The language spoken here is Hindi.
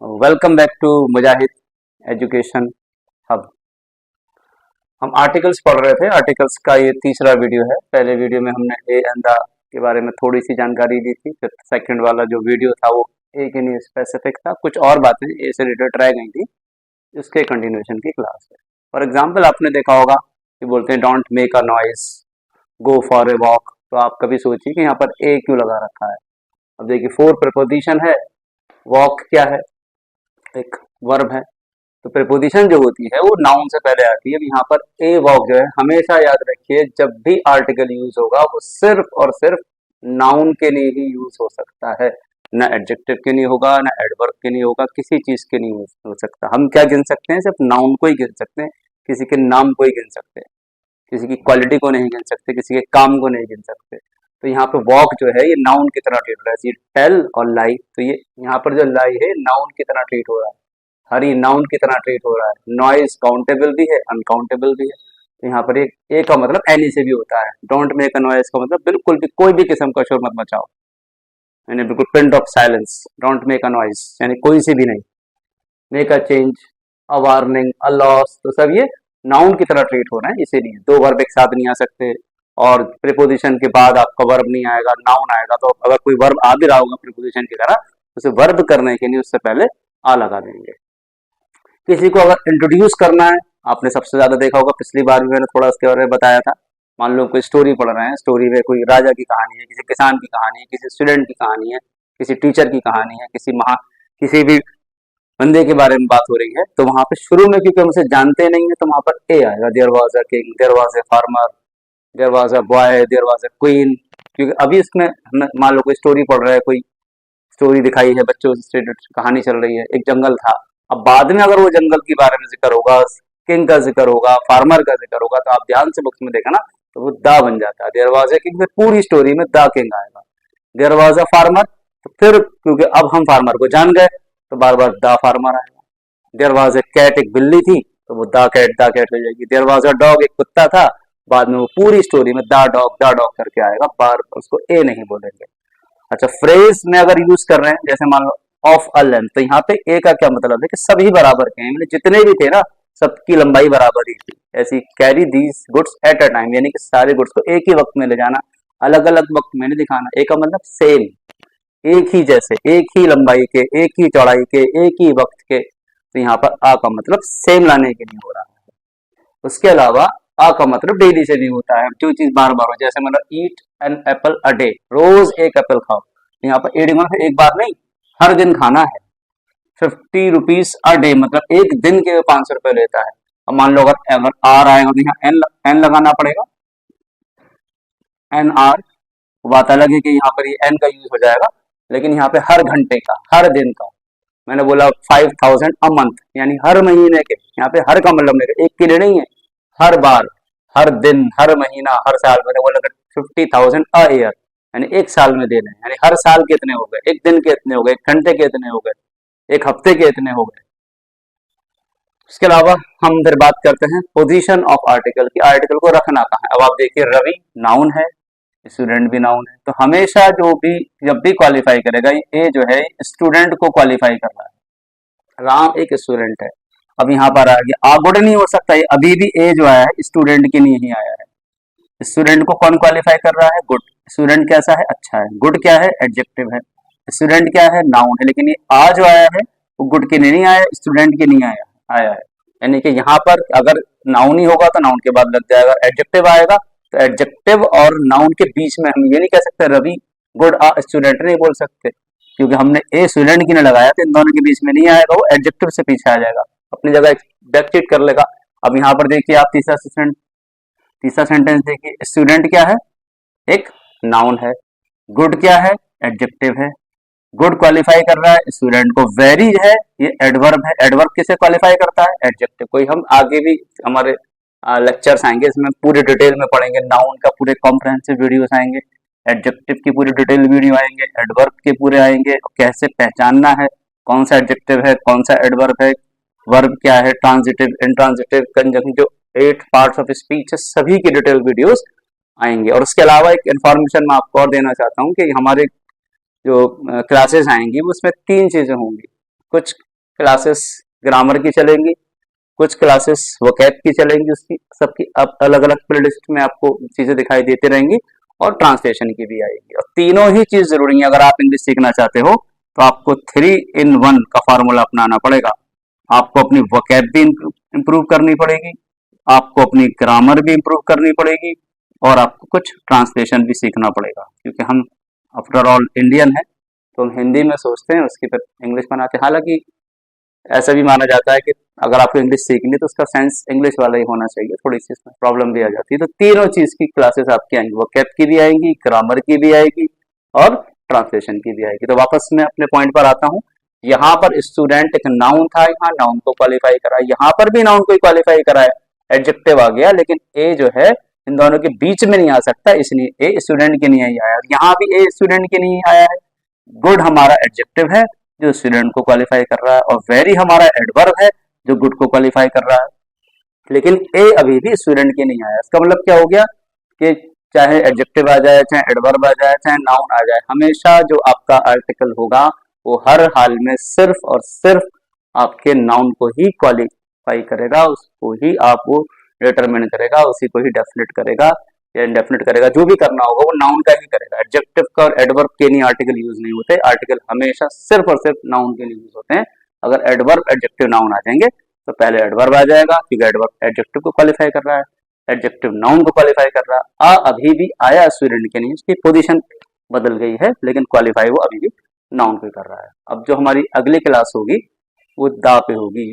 Welcome back to Mujahid Education Hub. हम आर्टिकल्स पढ़ रहे थे। आर्टिकल्स का ये तीसरा वीडियो है। पहले वीडियो में हमने ए एंड द के बारे में थोड़ी सी जानकारी दी थी। फिर सेकंड वाला जो वीडियो था वो ए के लिए स्पेसिफिक था, कुछ और बातें ए से रिलेटेड रह गई थी। उसके कंटिन्यूएशन की क्लास है। फॉर एग्जाम्पल आपने देखा होगा कि बोलते हैं don't make a noise, go for a walk. तो आप कभी सोचिए कि यहाँ पर ए क्यों लगा रखा है। अब देखिए फोर प्रपोजिशन है, वॉक क्या है, एक वर्ब है। तो प्रीपोजिशन जो होती है वो नाउन से पहले आती है। अब यहाँ पर ए वॉक जो है, हमेशा याद रखिए जब भी आर्टिकल यूज होगा वो सिर्फ और सिर्फ नाउन के लिए ही यूज हो सकता है, ना एडजेक्टिव के लिए होगा, ना एडवर्ब के लिए होगा, किसी चीज के लिए यूज हो सकता। हम क्या गिन सकते हैं? सिर्फ नाउन को ही गिन सकते हैं, किसी के नाम को ही गिन सकते हैं, किसी की क्वालिटी को नहीं गिन सकते, किसी के काम को नहीं गिन सकते। तो यहाँ पे वॉक जो है ये नाउन की तरह ट्रीट हो रहा है। टेल और लाई, तो ये यहाँ पर जो लाई है नाउन की तरह ट्रीट हो रहा है, हरी नाउन की तरह ट्रीट हो रहा है। नॉइज काउंटेबल भी है, अनकाउंटेबल भी है। तो यहाँ पर ए का मतलब एनी से भी होता है। डोंट मेक अ नॉइज का मतलब बिल्कुल भी कोई भी किस्म का शोर मत मचाओ, यानी बिल्कुल pin drop silence. Don't make a noise यानी कोई सी भी नहीं। Make a change, a warning, a loss, तो सब ये नाउन की तरह ट्रीट हो रहे हैं। इसीलिए दो वर्ब एक साथ नहीं आ सकते, और प्रीपोजिशन के बाद आपका वर्ब नहीं आएगा, नाउन आएगा। तो अगर कोई वर्ब आ भी रहा होगा प्रीपोजिशन की तरह, उसे वर्ब करने के लिए उससे पहले आ लगा देंगे। किसी को अगर इंट्रोड्यूस करना है, आपने सबसे ज्यादा देखा होगा, पिछली बार भी मैंने थोड़ा उसके बारे में बताया था। मान लो कोई स्टोरी पढ़ रहे हैं, स्टोरी में कोई राजा की कहानी है, किसी किसान की कहानी है, किसी स्टूडेंट की कहानी है, किसी टीचर की कहानी है, किसी भी बंदे के बारे में बात हो रही है, तो वहां पे शुरू में क्योंकि हम उसे जानते नहीं है तो वहां पर ए आएगा। There was a king, there was a farmer, there was a boy, there was a queen. क्योंकि अभी इसमें हम मान लो कोई स्टोरी पढ़ रहा है, कोई स्टोरी दिखाई है, बच्चों से कहानी चल रही है, एक जंगल था। अब बाद में अगर वो जंगल के बारे में जिक्र होगा, किंग का जिक्र होगा, फार्मर का जिक्र होगा, तो आप ध्यान से बुक्स में देखा ना, तो वो दा बन जाता है। देयर वाज अ किंग, फिर पूरी स्टोरी में दा किंग आएगा। देयर वाज अ फार्मर, तो फिर क्योंकि अब हम फार्मर को जान गए तो बार बार दा फार्मर आएगा। देयर वाज अ कैट, एक बिल्ली थी, तो वो दा कैट हो जाएगी। देयर वाज अ डॉग, एक कुत्ता था, बाद में वो पूरी स्टोरी में दा डॉग करके आएगा, बार उसको ए नहीं बोलेंगे। अच्छा, फ्रेज में अगर यूज कर रहे हैं, जैसे मान लो ऑफ अ लेंथ, तो यहाँ पे ए का क्या मतलब है कि सभी बराबर के हैं, मतलब जितने भी थे ना सबकी लंबाई बराबर ही थी। ऐसी carry these goods at a time, यानी कि सारे गुड्स को एक ही वक्त में ले जाना, अलग अलग वक्त में नहीं दिखाना। ए का मतलब सेम, एक ही जैसे, एक ही लंबाई के, एक ही चौड़ाई के, एक ही वक्त के। तो यहाँ पर आ का मतलब सेम लाने के लिए हो रहा है। उसके अलावा आ का मतलब डेली से भी होता है, जो चीज बार बार हो, जैसे मतलब eat an apple a day, रोज एक एप्पल खाओ। यहाँ पर एड मतलब एक बार नहीं, हर दिन खाना है। 50 रुपीज अ डे मतलब एक दिन के 500 रुपए लेता है। अब मान लो अगर अगर आर आएगा तो यहाँ एन लगाना पड़ेगा, एन आर। बात अलग है कि यहाँ पर ये एन का यूज हो जाएगा, लेकिन यहाँ पे हर घंटे का, हर दिन का। मैंने बोला 5000 अ मंथ, यानी हर महीने के। यहाँ पे हर का मतलब नहीं, एक के लिए नहीं है, हर बार, हर दिन, हर महीना, हर साल। मैंने बोला 50,000 अ ईयर, यानी एक साल में देने हैं, यानी हर साल के इतने हो गए, एक दिन के इतने हो गए, एक घंटे के इतने हो गए, एक हफ्ते के इतने हो गए। इसके अलावा हम फिर बात करते हैं पोजीशन ऑफ आर्टिकल की, आर्टिकल को रखना कहाँ है। अब आप देखिए रवि नाउन है, स्टूडेंट भी नाउन है, तो हमेशा जो भी जब भी क्वालिफाई करेगा ये जो है स्टूडेंट को क्वालिफाई कर रहा है। राम एक स्टूडेंट है। अब यहाँ पर आ गया, गुड नहीं हो सकता, ये अभी भी ए जो आया है स्टूडेंट के लिए ही आया है। स्टूडेंट को कौन क्वालिफाई कर रहा है? गुड। स्टूडेंट कैसा है? अच्छा है। गुड क्या है? एडजेक्टिव है। स्टूडेंट क्या है? नाउन है। लेकिन ये आ जो आया है वो गुड के लिए नहीं आया, स्टूडेंट के लिए आया है। यानी कि यहाँ पर अगर नाउन ही होगा तो नाउन के बाद लग जाएगा, एडजेक्टिव आएगा तो एडजेक्टिव और नाउन के बीच में हम ये नहीं कह सकते रवि गुड आ स्टूडेंट, नहीं बोल सकते, क्योंकि हमने ए स्टूडेंट की ने लगाया तो इन दोनों के बीच में नहीं आएगा, वो एडजेक्टिव से पीछे आ जाएगा, अपनी जगह बैकचीट कर लेगा। अब यहाँ पर देखिए आप तीसरा सेंटेंस देखिए, स्टूडेंट क्या है? एक नाउन है। गुड क्या है? एडजेक्टिव है। गुड क्वालिफाई कर रहा है स्टूडेंट को। वेरी है ये एडवर्ब है। एडवर्ब किसे क्वालिफाई करता है? एडजेक्टिव को। हम आगे भी हमारे लेक्चर्स आएंगे, इसमें पूरी डिटेल में पढ़ेंगे, नाउन का पूरे कॉम्प्रहेंसिव वीडियोस आएंगे, एडजेक्टिव की पूरी डिटेल वीडियो आएंगे, एडवर्ब के पूरे आएंगे, कैसे पहचानना है कौन सा एडजेक्टिव है, कौन सा एडवर्ब है, वर्ब क्या है, ट्रांजिटिव, इंट्रांजिटिव, कंजंक्टिव, जो 8 पार्ट्स ऑफ स्पीच है, सभी की डिटेल वीडियोस आएंगे। और उसके अलावा एक इन्फॉर्मेशन मैं आपको और देना चाहता हूँ कि हमारे जो क्लासेस आएंगी उसमें 3 चीजें होंगी। कुछ क्लासेस ग्रामर की चलेंगी, कुछ क्लासेस वोकैब की चलेंगी, उसकी सबकी अब अलग अलग प्लेलिस्ट में आपको चीजें दिखाई देती रहेंगी, और ट्रांसलेशन की भी आएगी। और तीनों ही चीज जरूरी है। अगर आप इंग्लिश सीखना चाहते हो तो आपको 3 in 1 का फार्मूला अपनाना पड़ेगा। आपको अपनी वोकैब भी इम्प्रूव करनी पड़ेगी, आपको अपनी ग्रामर भी इम्प्रूव करनी पड़ेगी, और आपको कुछ ट्रांसलेशन भी सीखना पड़ेगा, क्योंकि हम आफ्टर ऑल इंडियन है, तो हम हिंदी में सोचते हैं, उसकी फिर इंग्लिश बनाते हैं। हालांकि ऐसा भी माना जाता है कि अगर आपको इंग्लिश सीखनी है तो उसका सेंस इंग्लिश वाला ही होना चाहिए, थोड़ी सी इसमें प्रॉब्लम भी आ जाती है। तो तीनों चीज की क्लासेस आपकी आएंगी, वोकैब की भी आएंगी, ग्रामर की भी आएगी, और ट्रांसलेशन की भी आएगी। तो वापस मैं अपने पॉइंट पर आता हूँ। यहाँ पर स्टूडेंट एक नाउन था, यहाँ नाउन को क्वालिफाई करा, यहाँ पर भी नाउन को ही क्वालिफाई करा है, एडजेक्टिव आ गया, लेकिन ए जो है इन दोनों के बीच में नहीं आ सकता, इसलिए ए स्टूडेंट के नहीं आया। यहाँ भी ए स्टूडेंट के नहीं आया है। गुड हमारा एडजेक्टिव है जो स्टूडेंट को क्वालिफाई कर रहा है, और वेरी हमारा एडवर्ब है जो गुड को क्वालिफाई कर रहा है, लेकिन ए अभी भी स्टूडेंट के नहीं आया। इसका मतलब क्या हो गया कि चाहे एडजेक्टिव आ जाए, चाहे एडवर्ब आ जाए, चाहे नाउन आ जाए, हमेशा जो आपका आर्टिकल होगा वो हर हाल में सिर्फ और सिर्फ आपके नाउन को ही क्वालिफाई करेगा, उसको ही आप वो डिटरमिन करेगा, उसी को ही डेफिनेट करेगा या इंडेफिनेट करेगा। जो भी करना होगा वो नाउन का ही करेगा। एडजेक्टिव का और एडवर्ब के नहीं आर्टिकल यूज नहीं होते। आर्टिकल हमेशा सिर्फ और सिर्फ नाउन के लिए यूज होते हैं। अगर एडवर्ब एडजेक्टिव नाउन आ जाएंगे तो पहले एडवर्ब आ जाएगा, क्योंकि एडवर्ब एडजेक्टिव को क्वालिफाई कर रहा है, एडजेक्टिव नाउन को क्वालिफाई कर रहा है। अभी भी आया स्टूडेंट के नहीं, उसकी पोजीशन बदल गई है, लेकिन क्वालिफाई वो अभी भी नाउन पे कर रहा है। अब जो हमारी अगली क्लास होगी वो दा पे होगी।